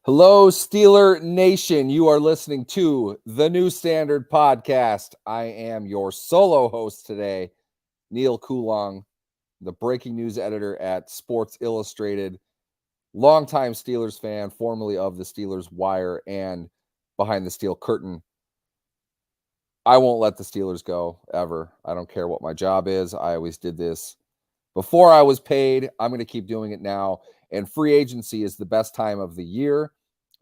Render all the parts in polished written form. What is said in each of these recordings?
Hello, Steeler Nation. You are listening to the New Standard Podcast. I am your solo host today, Neil Coulong, the breaking news editor at Sports Illustrated, longtime Steelers fan, formerly of the Steelers Wire and Behind the Steel Curtain. I won't let the Steelers go ever. I don't care what my job is. I always did this before I was paid. I'm going to keep doing it now. And free agency is the best time of the year.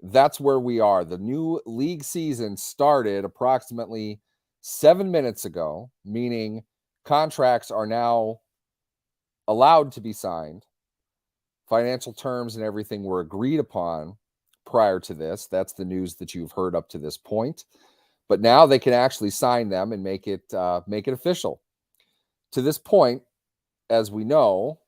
That's where we are. The new league season started approximately 7 minutes ago, meaning contracts are now allowed to be signed. Financial terms and everything were agreed upon prior to this. That's the news that you've heard up to this point. But now they can actually sign them and make it official. To this point, as we know,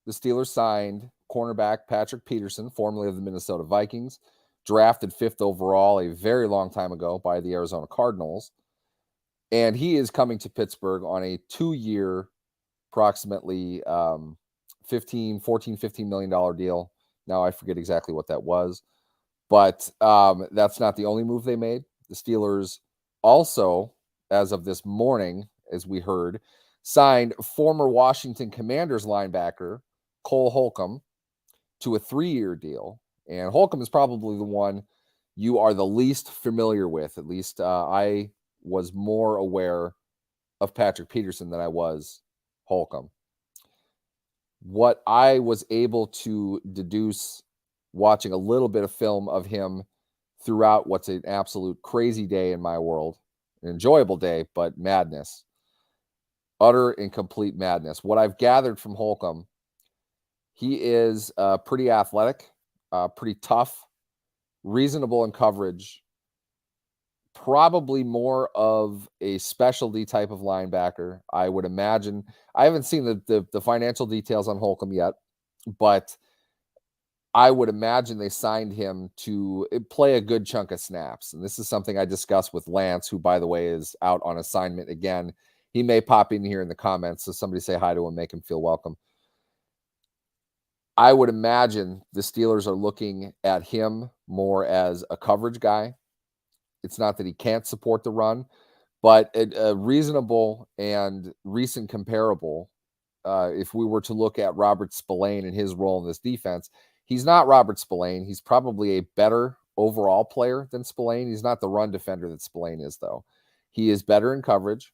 the Steelers signed cornerback Patrick Peterson, formerly of the Minnesota Vikings, drafted 5th overall a very long time ago by the Arizona Cardinals. And he is coming to Pittsburgh on a 2-year, approximately $15 million deal. Now I forget exactly what that was. But that's not the only move they made. The Steelers also, as of this morning, as we heard, signed former Washington Commanders linebacker Cole Holcomb to a 3-year deal. And Holcomb is probably the one you are the least familiar with. At least I was more aware of Patrick Peterson than I was Holcomb. What I was able to deduce watching a little bit of film of him throughout what's an absolute crazy day in my world, an enjoyable day, but madness, utter and complete madness. What I've gathered from Holcomb, he is pretty athletic, pretty tough, reasonable in coverage, probably more of a specialty type of linebacker, I would imagine. I haven't seen the financial details on Holcomb yet, but I would imagine they signed him to play a good chunk of snaps. And this is something I discussed with Lance, who, by the way, is out on assignment again. He may pop in here in the comments, so somebody say hi to him, make him feel welcome. I would imagine the Steelers are looking at him more as a coverage guy. It's not that he can't support the run, but a reasonable and recent comparable, if we were to look at Robert Spillane and his role in this defense, he's not Robert Spillane. He's probably a better overall player than Spillane. He's not the run defender that Spillane is, though. He is better in coverage.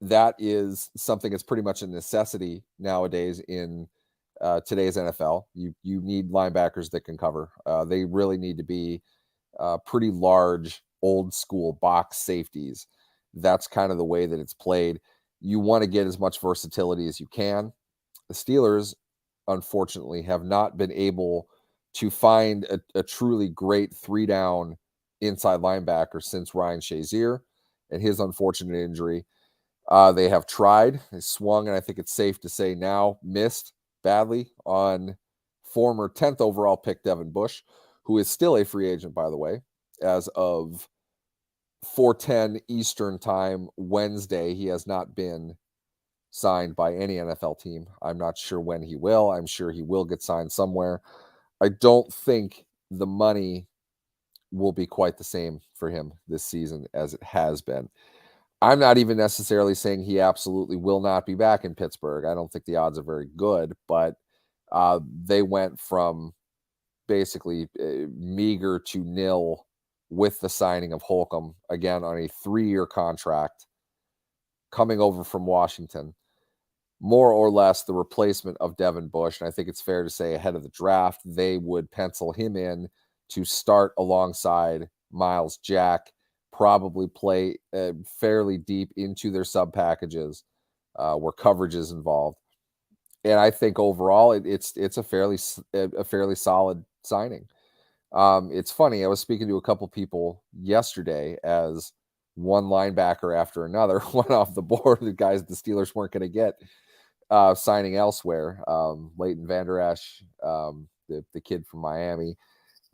That is something that's pretty much a necessity nowadays in today's NFL. You need linebackers that can cover. They really need to be pretty large, old school box safeties. That's kind of the way that it's played. You want to get as much versatility as you can. The Steelers, unfortunately, have not been able to find a truly great 3-down inside linebacker since Ryan Shazier and his unfortunate injury. They have tried, they swung, and I think it's safe to say now missed badly on former 10th overall pick Devin Bush, who is still a free agent, by the way, as of 4:10 Eastern time Wednesday. He has not been signed by any NFL team. I'm not sure when he will. I'm sure he will get signed somewhere. I don't think the money will be quite the same for him this season as it has been. I'm not even necessarily saying he absolutely will not be back in Pittsburgh. I don't think the odds are very good, but they went from basically meager to nil with the signing of Holcomb, again, on a 3-year contract coming over from Washington. More or less the replacement of Devin Bush. And I think it's fair to say ahead of the draft, they would pencil him in to start alongside Miles Jack, probably play fairly deep into their sub packages where coverage is involved. And I think overall it's a fairly solid signing. It's funny. I was speaking to a couple people yesterday as one linebacker after another went off the board. The guys the Steelers weren't going to get signing elsewhere. Leighton Vander Esch, the kid from Miami,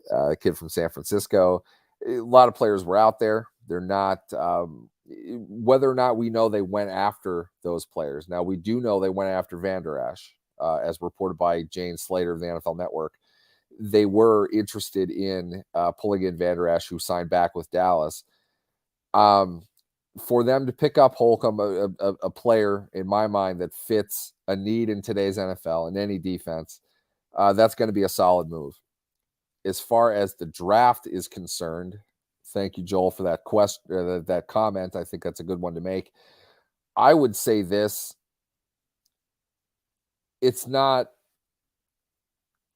the kid from San Francisco. A lot of players were out there. They're not, whether or not we know they went after those players. Now, we do know they went after Vander Esch, as reported by Jane Slater of the NFL Network. they were interested in pulling in Van Der Esch, who signed back with Dallas. For them to pick up Holcomb, a player in my mind that fits a need in today's NFL in any defense, that's going to be a solid move. As far as the draft is concerned, thank you, Joel, for that question, that comment. I think that's a good one to make. I would say this: it's not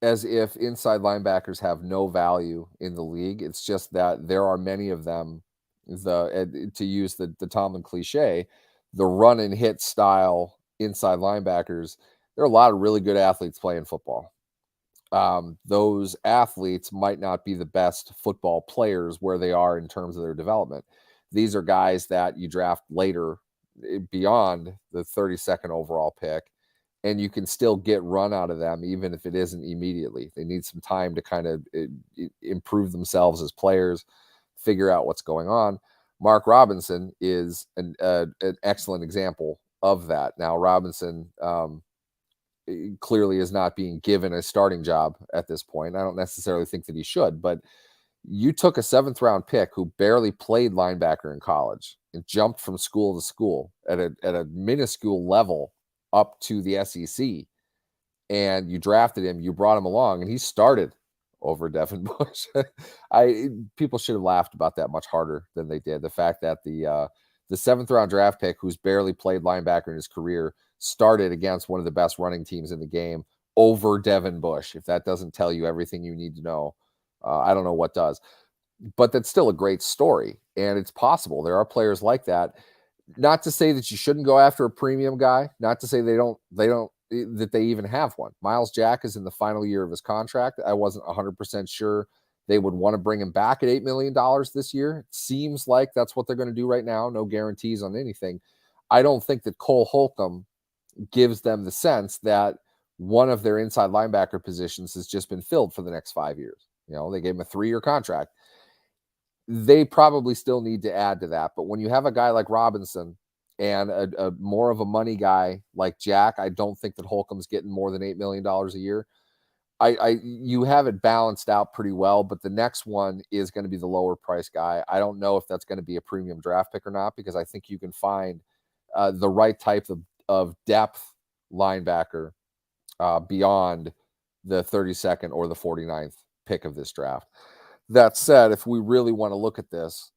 as if inside linebackers have no value in the league. It's just that there are many of them. To use the Tomlin cliche, the run and hit style inside linebackers. There are a lot of really good athletes playing football. Those athletes might not be the best football players where they are in terms of their development. These are guys that you draft later beyond the 32nd overall pick, and you can still get run out of them even if it isn't immediately. They need some time to kind of improve themselves as players, figure out what's going on. Mark Robinson is an excellent example of that. Now, Robinson clearly is not being given a starting job at this point. I don't necessarily think that he should, but you took a 7th-round pick who barely played linebacker in college and jumped from school to school at a minuscule level up to the SEC, and you drafted him, you brought him along, and he started over Devin Bush. People should have laughed about that much harder than they did. The fact that the 7th-round draft pick, who's barely played linebacker in his career, started against one of the best running teams in the game over Devin Bush. If that doesn't tell you everything you need to know, I don't know what does. But that's still a great story, and it's possible. There are players like that. Not to say that you shouldn't go after a premium guy, not to say that they even have one. Miles Jack is in the final year of his contract. I wasn't 100% sure they would want to bring him back at $8 million this year. It seems like that's what they're going to do right now. No guarantees on anything. I don't think that Cole Holcomb gives them the sense that one of their inside linebacker positions has just been filled for the next 5 years. They gave him a 3-year contract. They probably still need to add to that. But when you have a guy like Robinson and a more of a money guy like Jack, I don't think that Holcomb's getting more than $8 million a year. You have it balanced out pretty well, but the next one is going to be the lower price guy. I don't know if that's going to be a premium draft pick or not, because I think you can find the right type of depth linebacker beyond the 32nd or the 49th pick of this draft. That said, if we really want to look at this,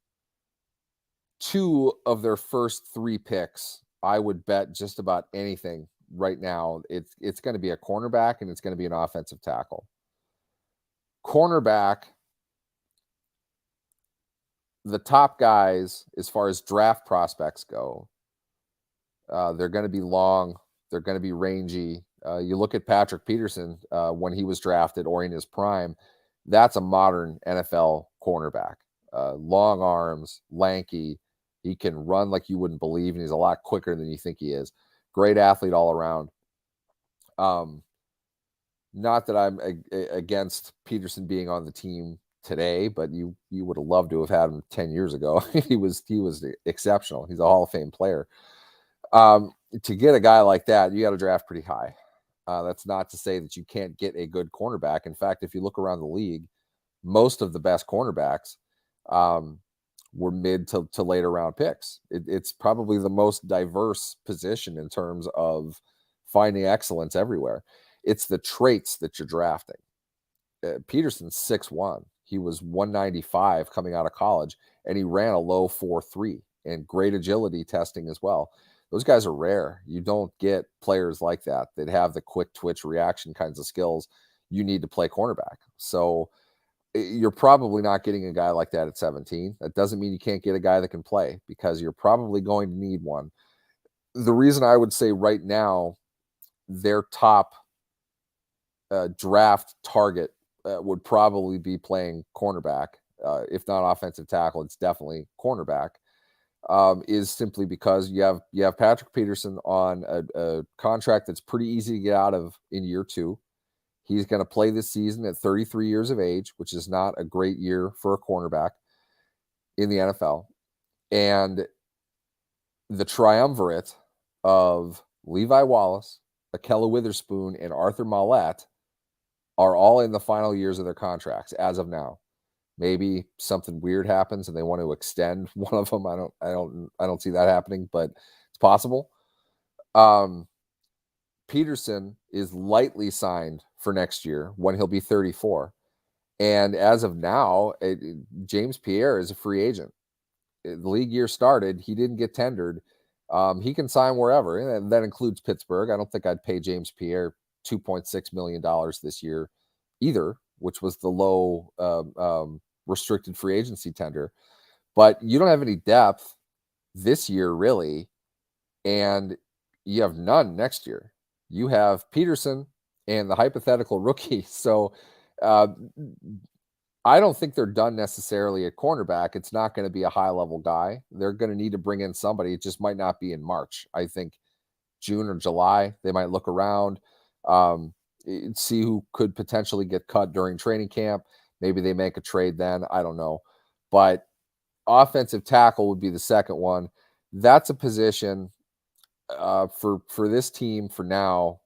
2 of their first 3 picks, I would bet just about anything right now. It's going to be a cornerback and it's going to be an offensive tackle. Cornerback, the top guys, as far as draft prospects go, they're going to be long. They're going to be rangy. You look at Patrick Peterson when he was drafted or in his prime. That's a modern NFL cornerback. Long arms, lanky. He can run like you wouldn't believe, and he's a lot quicker than you think he is. Great athlete all around. Not that I'm against Peterson being on the team today, but you would have loved to have had him 10 years ago. he was exceptional. He's a Hall of Fame player. To get a guy like that, you got to draft pretty high. That's not to say that you can't get a good cornerback. In fact, if you look around the league, most of the best cornerbacks were mid to later round picks. It's probably the most diverse position in terms of finding excellence everywhere. It's the traits that you're drafting. Peterson's 6'1". He was 195 coming out of college, and he ran a low 4.3 and great agility testing as well. Those guys are rare. You don't get players like that have the quick twitch reaction kinds of skills you need to play cornerback. So you're probably not getting a guy like that at 17. That doesn't mean you can't get a guy that can play, because you're probably going to need one. The reason I would say right now their top draft target would probably be playing cornerback. If not offensive tackle, it's definitely cornerback. Is simply because you have Patrick Peterson on a contract that's pretty easy to get out of in year 2. He's going to play this season at 33 years of age, which is not a great year for a cornerback in the NFL. And the triumvirate of Levi Wallace, Akella Witherspoon, and Arthur Maulet are all in the final years of their contracts as of now. Maybe something weird happens and they want to extend one of them. I don't see that happening, but it's possible. Um, Peterson is lightly signed for next year when he'll be 34. And as of now, James Pierre is a free agent. The league year started, he didn't get tendered. He can sign wherever, and that includes Pittsburgh. I don't think I'd pay James Pierre $2.6 million this year either, which was the low restricted free agency tender. But you don't have any depth this year, really, and you have none next year. You have Peterson and the hypothetical rookie. So uh, I don't think they're done necessarily at cornerback. It's not going to be a high level guy. They're going to need to bring in somebody. It just might not be in March. I think June or July, they might look around, see who could potentially get cut during training camp. Maybe they make a trade then. I don't know. But offensive tackle would be the second one. That's a position for this team for now.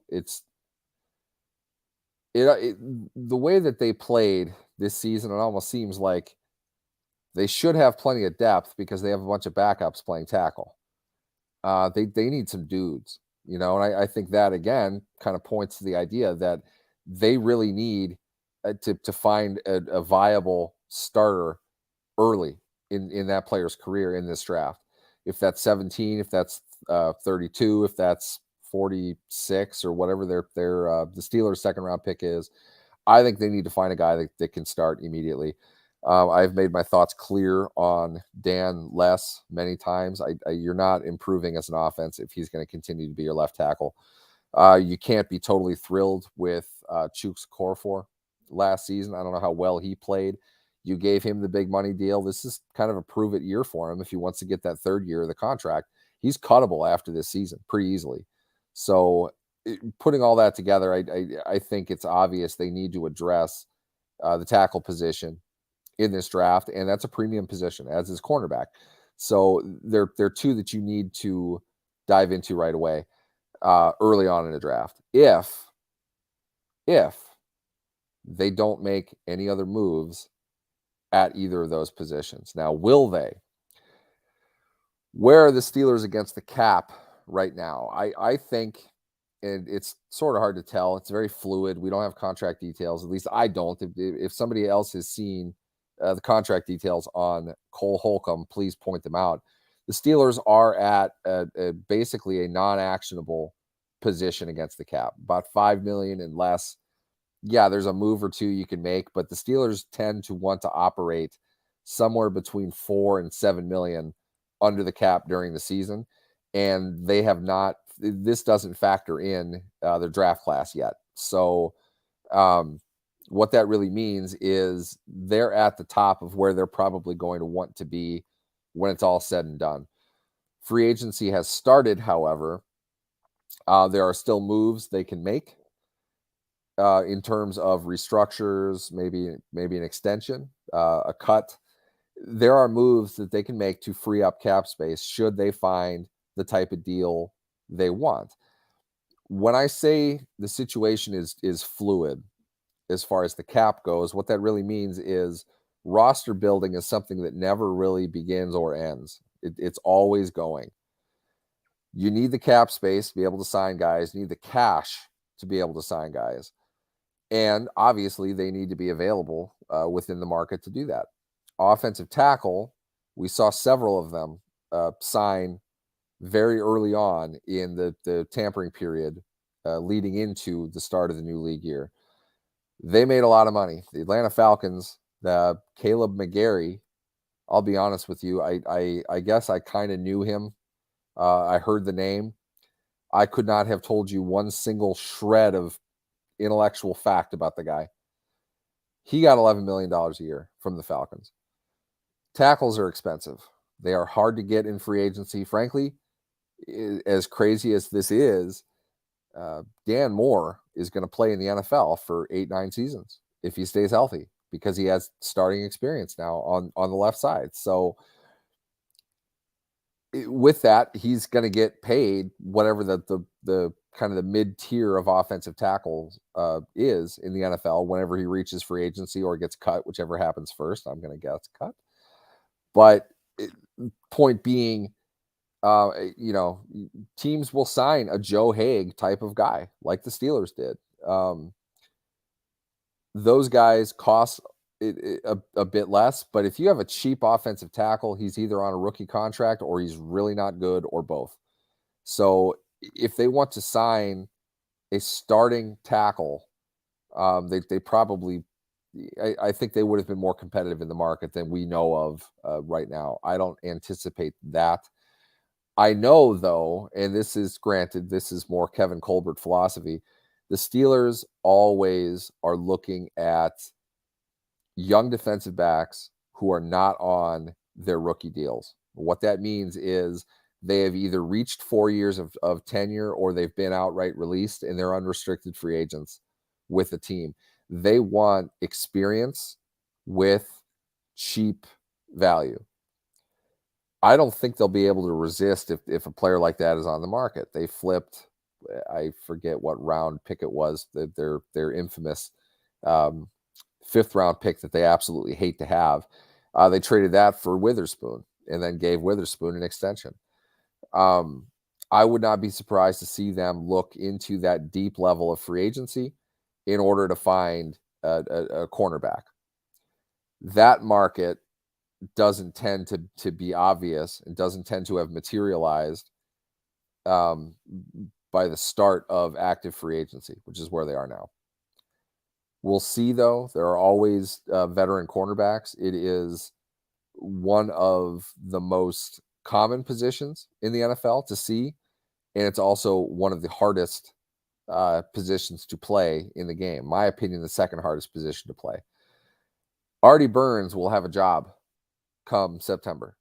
The way that they played this season, it almost seems like they should have plenty of depth because they have a bunch of backups playing tackle. They need some dudes, and I think that again kind of points to the idea that they really need to find a viable starter early in that player's career in this draft. If that's 17, if that's 32, if that's 46 or whatever the Steelers' second round pick is, I think they need to find a guy that can start immediately. I've made my thoughts clear on Dan Less many times. You're not improving as an offense if he's going to continue to be your left tackle. You can't be totally thrilled with Chuks Okorafor last season. I don't know how well he played. You gave him the big money deal. This is kind of a prove it year for him if he wants to get that third year of the contract. He's cuttable after this season pretty easily. So putting all that together, I think it's obvious they need to address the tackle position in this draft, and that's a premium position, as is cornerback. So they're two that you need to dive into right away, early on in the draft. If they don't make any other moves at either of those positions. Now, will they? Where are the Steelers against the cap right now? I think, and it's sort of hard to tell. It's very fluid. We don't have contract details. At least I don't. If somebody else has seen the contract details on Cole Holcomb, please point them out. The Steelers are at basically a non-actionable position against the cap, about $5 million and less. Yeah, there's a move or two you can make, but the Steelers tend to want to operate somewhere between $4 and $7 million under the cap during the season, and they have not. This doesn't factor in their draft class yet. So, what that really means is they're at the top of where they're probably going to want to be when it's all said and done. Free agency has started, however. There are still moves they can make in terms of restructures, maybe an extension, a cut. There are moves that they can make to free up cap space should they find the type of deal they want. When I say the situation is fluid as far as the cap goes, what that really means is roster building is something that never really begins or ends. It's always going. You need the cap space to be able to sign guys. You need the cash to be able to sign guys. And obviously, they need to be available within the market to do that. Offensive tackle, we saw several of them sign very early on in the tampering period leading into the start of the new league year. They made a lot of money. The Atlanta Falcons, Caleb McGarry, I'll be honest with you, I guess I kind of knew him. I heard the name. I could not have told you one single shred of intellectual fact about the guy. He got $11 million a year from the Falcons. Tackles are expensive. They are hard to get in free agency. Frankly, as crazy as this is, Dan Moore is going to play in the NFL for 8-9 seasons if he stays healthy because he has starting experience now on the left side. So with that, he's going to get paid whatever the kind of the mid tier of offensive tackles is in the NFL whenever he reaches free agency or gets cut, whichever happens first. I'm going to guess cut. But point being, you know, teams will sign a Joe Haeg type of guy like the Steelers did. Those guys cost a bit less, but if you have a cheap offensive tackle, he's either on a rookie contract or he's really not good or both. So if they want to sign a starting tackle, they probably, I think they would have been more competitive in the market than we know of right now. I don't anticipate that. I know, though, and this is granted, this is more Kevin Colbert philosophy. The Steelers always are looking at young defensive backs who are not on their rookie deals. What that means is they have either reached 4 years of tenure or they've been outright released and they're unrestricted free agents with the team. They want experience with cheap value. I don't think they'll be able to resist if a player like that is on the market. They flipped, I forget what round pick it was, their infamous fifth round pick that they absolutely hate to have. They traded that for Witherspoon and then gave Witherspoon an extension. I would not be surprised to see them look into that deep level of free agency in order to find a cornerback. That market doesn't tend to be obvious and doesn't tend to have materialized by the start of active free agency, which is where they are now. We'll see, though. There are always veteran cornerbacks. It is one of the most common positions in the NFL to see, and it's also one of the hardest positions to play in the game. My opinion, the second hardest position to play. Artie Burns will have a job come September.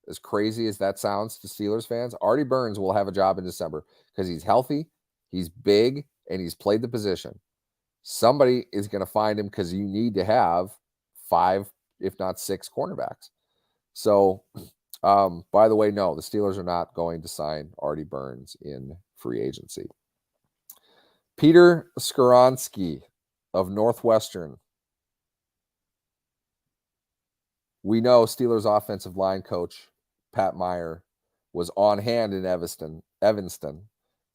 As crazy as that sounds to Steelers fans, Artie Burns will have a job in December because he's healthy, he's big, and he's played the position. Somebody is going to find him because you need to have 5, if not 6 cornerbacks. So, by the way, no, the Steelers are not going to sign Artie Burns in free agency. Peter Skoronski of Northwestern. We know Steelers offensive line coach Pat Meyer was on hand in Evanston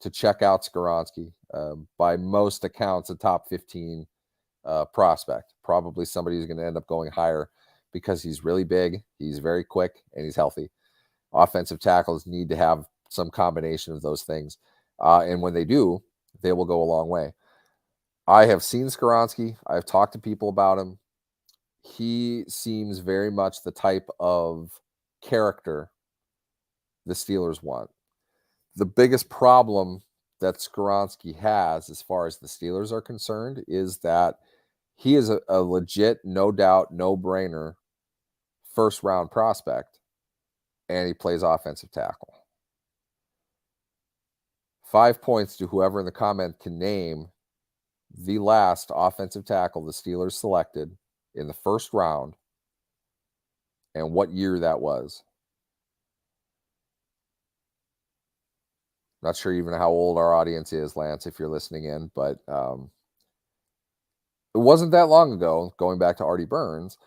to check out Skoronski. By most accounts, a top 15 prospect. Probably somebody who's going to end up going higher because he's really big, he's very quick, and he's healthy. Offensive tackles need to have some combination of those things. And when they do, they will go a long way. I have seen Skoronski. I've talked to people about him. He seems very much the type of character the Steelers want. The biggest problem that Skoronski has, as far as the Steelers are concerned, is that he is a legit, no doubt, no-brainer first-round prospect, and he plays offensive tackle. 5 points to whoever in the comment can name the last offensive tackle the Steelers selected in the first round and what year that was. Not sure even how old our audience is, Lance, if you're listening in, but it wasn't that long ago, going back to Artie Burns.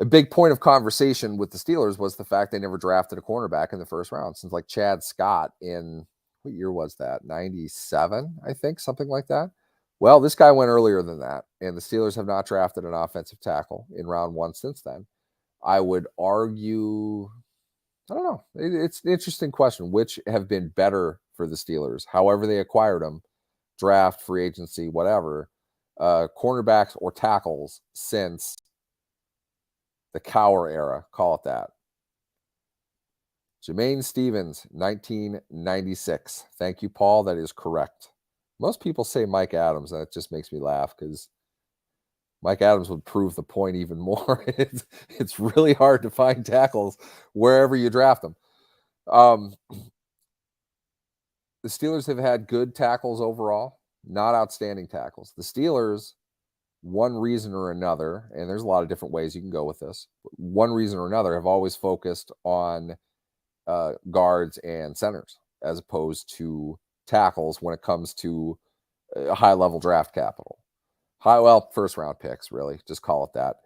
A big point of conversation with the Steelers was the fact they never drafted a cornerback in the first round since like Chad Scott in, what year was that? 97, I think, something like that. Well, this guy went earlier than that, and the Steelers have not drafted an offensive tackle in round 1 since then. I would argue, I don't know. It's an interesting question. Which have been better for the Steelers? However they acquired them, draft, free agency, whatever, cornerbacks or tackles since the Cower era, call it that. Jermaine Stevens, 1996. Thank you, Paul. That is correct. Most people say Mike Adams, and that just makes me laugh because Mike Adams would prove the point even more. It's really hard to find tackles wherever you draft them. The Steelers have had good tackles overall, not outstanding tackles. The Steelers, one reason or another, and there's a lot of different ways you can go with this, but one reason or another have always focused on guards and centers as opposed to tackles when it comes to high level draft capital. First round picks, really. Just call it that.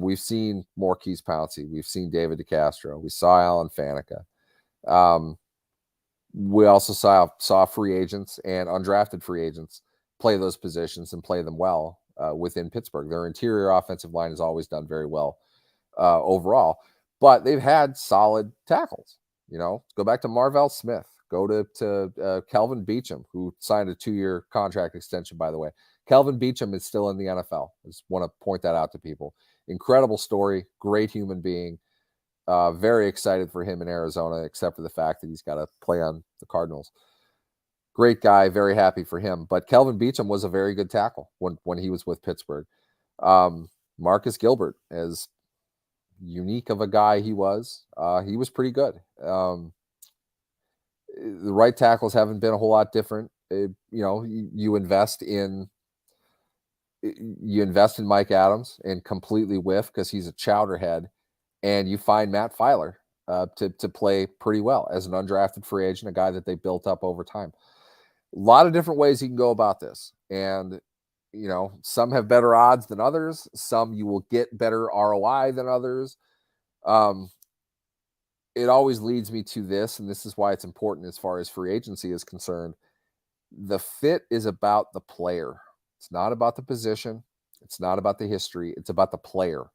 We've seen Maurkice Pouncey. We've seen David DeCastro. We saw Alan Faneca. We also saw free agents and undrafted free agents play those positions and play them well within Pittsburgh. Their interior offensive line has always done very well overall, but they've had solid tackles. Go back to Marvell Smith. Go to Kelvin Beachum, who signed a 2-year contract extension, by the way. Kelvin Beachum is still in the NFL. I just want to point that out to people. Incredible story, great human being. Very excited for him in Arizona, except for the fact that he's got to play on the Cardinals. Great guy, very happy for him. But Kelvin Beachum was a very good tackle when he was with Pittsburgh. Marcus Gilbert, as unique of a guy he was pretty good. The right tackles haven't been a whole lot different. You invest in Mike Adams and completely whiff because he's a chowderhead, and you find Matt Filer to play pretty well as an undrafted free agent, a guy that they built up over time. A lot of different ways you can go about this, and some have better odds than others. Some you will get better ROI than others. It always leads me to this, and this is why it's important as far as free agency is concerned. The fit is about the player. It's not about the position. It's not about the history. It's about the player.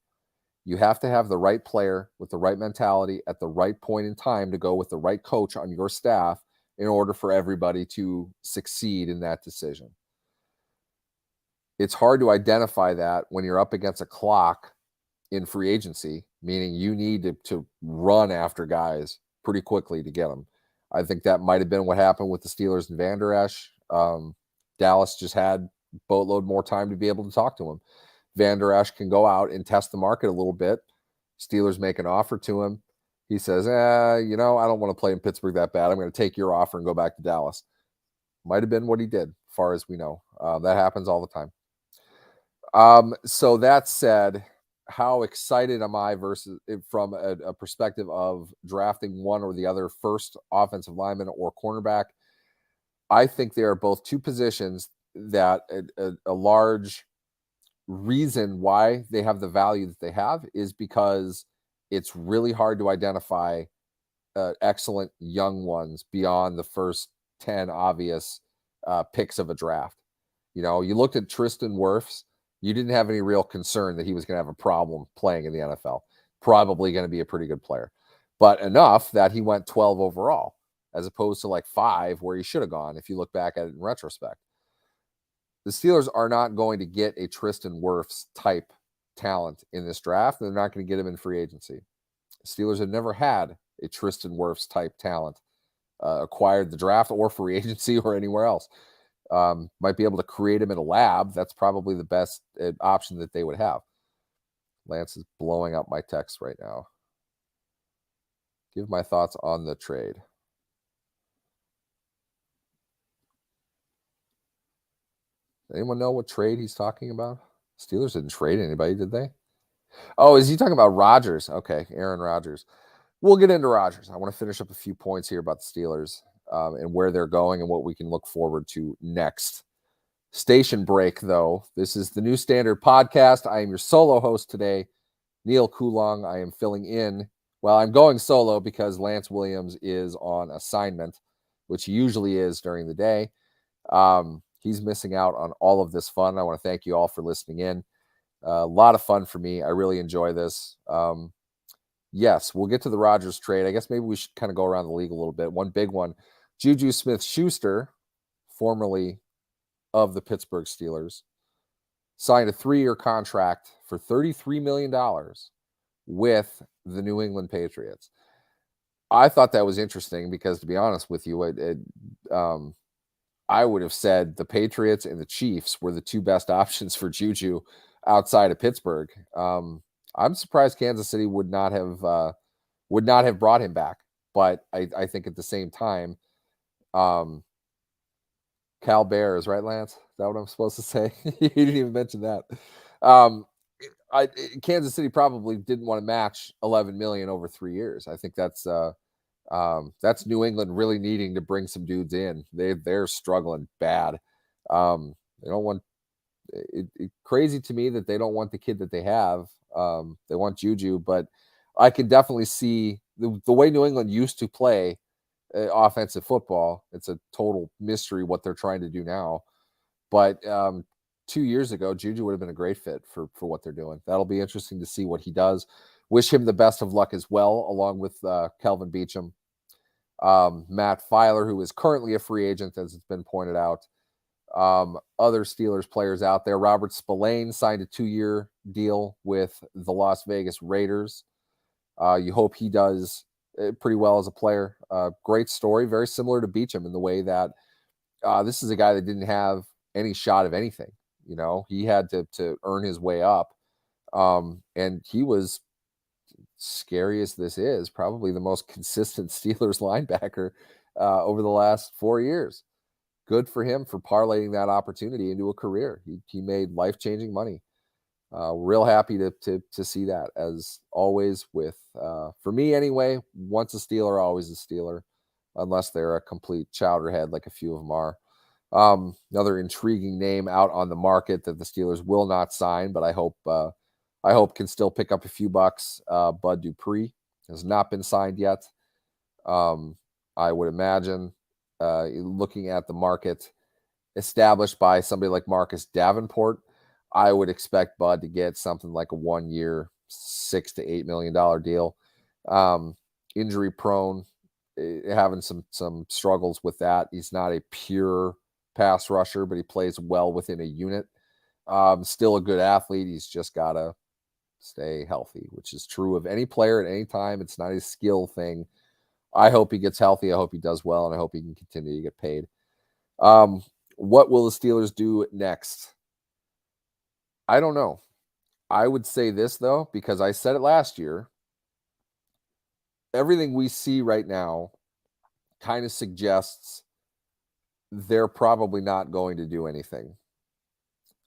You have to have the right player with the right mentality at the right point in time to go with the right coach on your staff in order for everybody to succeed in that decision. It's hard to identify that when you're up against a clock in free agency, meaning you need to run after guys pretty quickly to get them. I think that might have been what happened with the Steelers and Van Der Esch. Dallas just had boatload more time to be able to talk to him. Van Der Esch can go out and test the market a little bit. Steelers make an offer to him. He says, I don't want to play in Pittsburgh that bad. I'm going to take your offer and go back to Dallas. Might have been what he did, as far as we know. That happens all the time. So that said, how excited am I from a perspective of drafting one or the other first offensive lineman or cornerback? I think there are both two positions that a large reason why they have the value that they have is because it's really hard to identify excellent young ones beyond the first 10 obvious picks of a draft. You looked at Tristan Wirfs. You didn't have any real concern that he was going to have a problem playing in the NFL. Probably going to be a pretty good player, but enough that he went 12 overall as opposed to like 5 where he should have gone if you look back at it in retrospect. The Steelers are not going to get a Tristan Wirfs type talent in this draft. They're not going to get him in free agency. The Steelers have never had a Tristan Wirfs type talent acquired the draft or free agency or anywhere else. Might be able to create him in a lab. That's probably the best option that they would have. Lance is blowing up my text right now. Give my thoughts on the trade. Anyone know what trade he's talking about? Steelers didn't trade anybody, did they? Oh, is he talking about Rodgers? Okay, Aaron Rodgers. We'll get into Rodgers. I want to finish up a few points here about the Steelers and where they're going and what we can look forward to next. Station break, though. This is the New Standard Podcast. I am your solo host today, Neil Coulong. I am filling in. Well, I'm going solo because Lance Williams is on assignment, which he usually is during the day. He's missing out on all of this fun. I want to thank you all for listening in. A lot of fun for me. I really enjoy this. Yes, we'll get to the Rodgers trade. I guess maybe we should kind of go around the league a little bit. One big one, Juju Smith-Schuster, formerly of the Pittsburgh Steelers, signed a 3-year contract for $33 million with the New England Patriots. I thought that was interesting because, to be honest with you, I would have said the Patriots and the Chiefs were the two best options for Juju outside of Pittsburgh. I'm surprised Kansas City would not have brought him back. But I think at the same time, Cal Bears, right, Lance? Is that what I'm supposed to say? You didn't even mention that. Kansas City probably didn't want to match $11 million over 3 years. I think that's That's New England really needing to bring some dudes in. They're struggling bad. They don't want crazy to me that they don't want the kid that they have. They want Juju, but I can definitely see the way New England used to play offensive football. It's a total mystery what they're trying to do now. But 2 years ago, Juju would have been a great fit for what they're doing. That'll be interesting to see what he does. Wish him the best of luck as well, along with Kelvin Beachum. Matt Filer, who is currently a free agent, as it's been pointed out. Other Steelers players out there. Robert Spillane signed a 2-year deal with the Las Vegas Raiders. You hope he does pretty well as a player. Great story, very similar to Beachum in the way that this is a guy that didn't have any shot of anything. You know, he had to earn his way up. And he was, scary as this is, probably the most consistent Steelers linebacker over the last 4 years. Good for him for parlaying that opportunity into a career. He made life-changing money. Real happy to see that, as always. With for me anyway, once a Steeler, always a Steeler, unless they're a complete chowderhead like a few of them are. Another intriguing name out on the market that the Steelers will not sign, but I hope can still pick up a few bucks. Bud Dupree has not been signed yet. I would imagine, looking at the market established by somebody like Marcus Davenport, I would expect Bud to get something like a 1-year, $6 to $8 million deal. Injury prone, having some struggles with that. He's not a pure pass rusher, but he plays well within a unit. Still a good athlete. He's just got to stay healthy, which is true of any player at any time. It's not a skill thing. I hope he gets healthy. I hope he does well, and I hope he can continue to get paid. What will the Steelers do next? I don't know. I would say this, though, because I said it last year. Everything we see right now kind of suggests they're probably not going to do anything.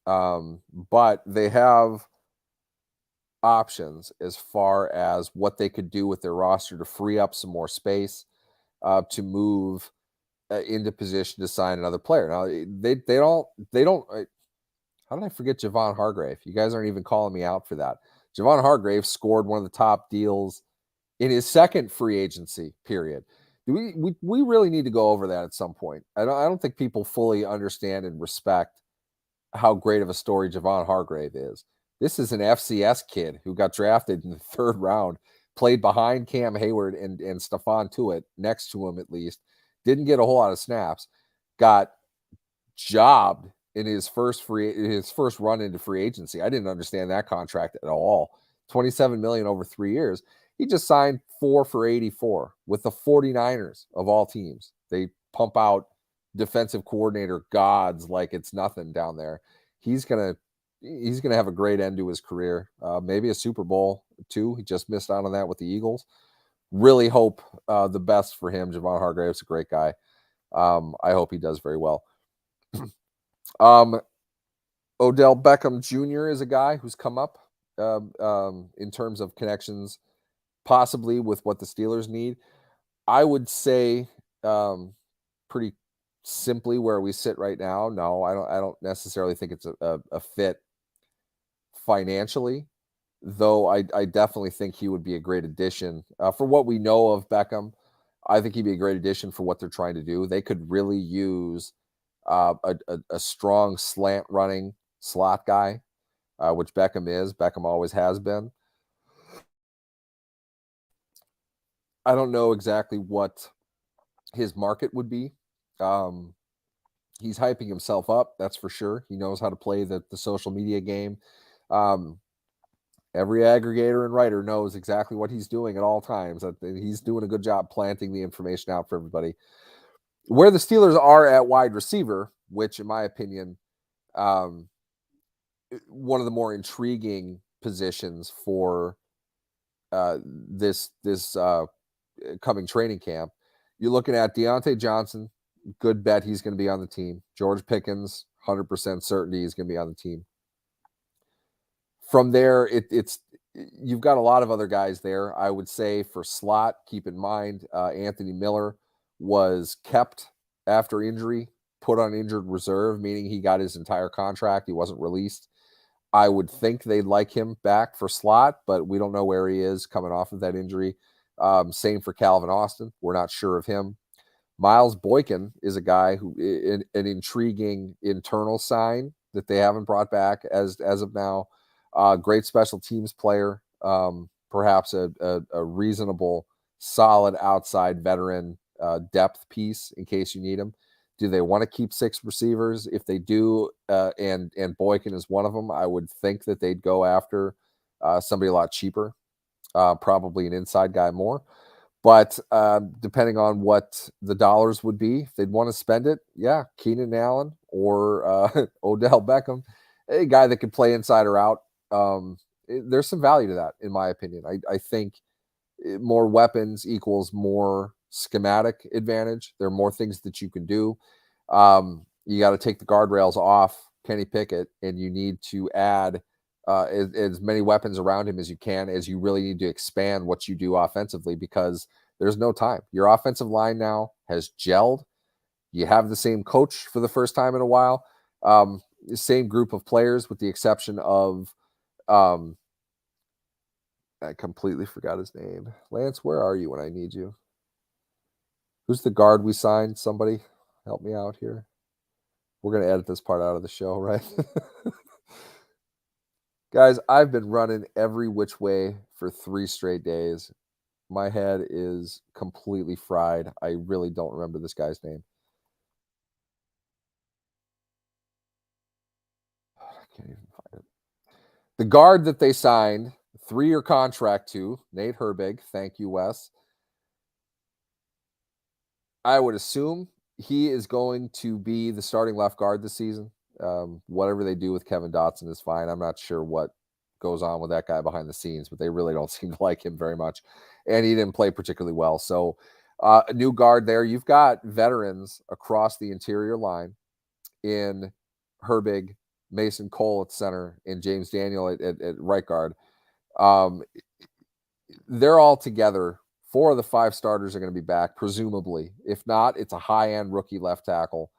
But they have options as far as what they could do with their roster to free up some more space, to move into position to sign another player. Now they don't. How did I forget Javon Hargrave? You guys aren't even calling me out for that. Javon Hargrave scored one of the top deals in his second free agency period. We really need to go over that at some point. I don't think people fully understand and respect how great of a story Javon Hargrave is. This is an FCS kid who got drafted in the 3rd round, played behind Cam Hayward and Stephon Tuitt, next to him at least. Didn't get a whole lot of snaps. Got jobbed in his first run into free agency. I didn't understand that contract at all. $27 million over 3 years. He just signed 4 for $84 with the 49ers of all teams. They pump out defensive coordinator gods like it's nothing down there. He's gonna have a great end to his career. Maybe a Super Bowl too. He just missed out on that with the Eagles. Really hope the best for him. Javon Hargrave's a great guy. I hope he does very well. Odell Beckham Jr. is a guy who's come up in terms of connections, possibly with what the Steelers need. I would say pretty simply where we sit right now. No, I don't necessarily think it's a fit financially, though I definitely think he would be a great addition for what we know of Beckham. I think he'd be a great addition for what they're trying to do. They could really use a strong slant running slot guy, which Beckham is. Beckham always has been. I don't know exactly what his market would be. He's hyping himself up, that's for sure. He knows how to play the social media game. Every aggregator and writer knows exactly what he's doing at all times. He's doing a good job planting the information out for everybody. Where the Steelers are at wide receiver, which in my opinion, one of the more intriguing positions for this coming training camp, you're looking at Deontay Johnson. Good bet he's going to be on the team. George Pickens, 100% certainty he's going to be on the team. From there, you've got a lot of other guys there. I would say for slot, keep in mind Anthony Miller was kept after injury, put on injured reserve, meaning he got his entire contract. He wasn't released. I would think they'd like him back for slot, but we don't know where he is coming off of that injury. Same for Calvin Austin. We're not sure of him. Miles Boykin is a guy who an intriguing internal sign that they haven't brought back as of now. Great special teams player, perhaps a reasonable, solid outside veteran depth piece in case you need him. Do they want to keep 6 receivers? If they do, and Boykin is one of them, I would think that they'd go after somebody a lot cheaper, probably an inside guy more. But depending on what the dollars would be, if they'd want to spend it, yeah, Keenan Allen or Odell Beckham, a guy that could play inside or out. There's some value to that, in my opinion. I think more weapons equals more schematic advantage. There are more things that you can do. You got to take the guardrails off Kenny Pickett, and you need to add as many weapons around him as you can, as you really need to expand what you do offensively, because there's no time. Your offensive line now has gelled. You have the same coach for the first time in a while. Same group of players with the exception of I completely forgot his name. Lance, where are you when I need you? Who's the guard we signed? Somebody help me out here. We're going to edit this part out of the show, right? Guys, I've been running every which way for 3 straight days. My head is completely fried. I really don't remember this guy's name. I can't even find it. The guard that they signed, 3-year contract to, Nate Herbig. Thank you, Wes. I would assume he is going to be the starting left guard this season. Whatever they do with Kevin Dotson is fine. I'm not sure what goes on with that guy behind the scenes, but they really don't seem to like him very much. And he didn't play particularly well. So a new guard there. You've got veterans across the interior line in Herbig, Mason Cole at center, and James Daniel at right guard. They're all together. 4 of the 5 starters are going to be back, presumably. If not, it's a high-end rookie left tackle.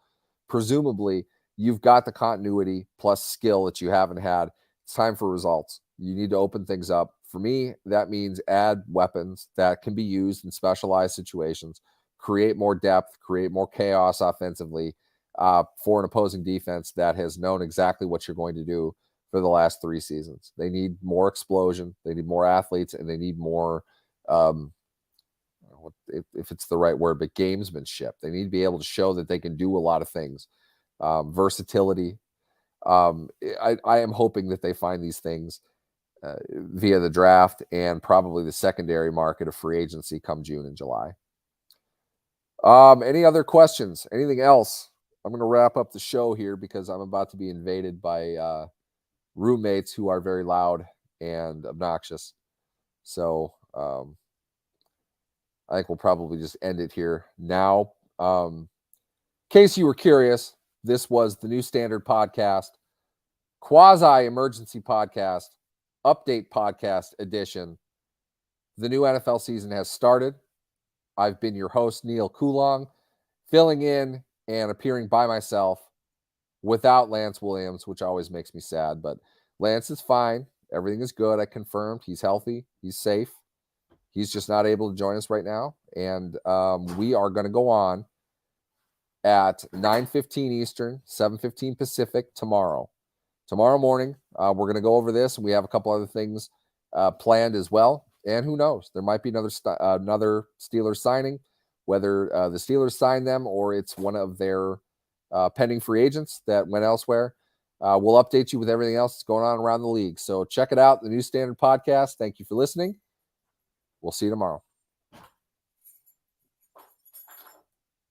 Presumably, you've got the continuity plus skill that you haven't had. It's time for results. You need to open things up. For me, that means add weapons that can be used in specialized situations, create more depth, create more chaos offensively for an opposing defense that has known exactly what you're going to do for the last 3 seasons. They need more explosion. They need more athletes, and they need more if it's the right word, but gamesmanship. They need to be able to show that they can do a lot of things. Versatility. I am hoping that they find these things via the draft and probably the secondary market of free agency come June and July. Any other questions? Anything else? I'm going to wrap up the show here because I'm about to be invaded by roommates who are very loud and obnoxious. So I think we'll probably just end it here now. In case you were curious, this was the New Standard Podcast, quasi-emergency podcast, update podcast edition. The new NFL season has started. I've been your host, Neil Coulong, filling in and appearing by myself without Lance Williams, which always makes me sad. But Lance is fine. Everything is good. I confirmed. He's healthy. He's safe. He's just not able to join us right now. And we are going to go on at 9:15 Eastern, 7:15 Pacific tomorrow. Tomorrow morning, we're going to go over this. And we have a couple other things planned as well. And who knows? There might be another Steelers signing, whether the Steelers sign them or it's one of their pending free agents that went elsewhere. We'll update you with everything else that's going on around the league. So check it out, the New Standard Podcast. Thank you for listening. We'll see you tomorrow.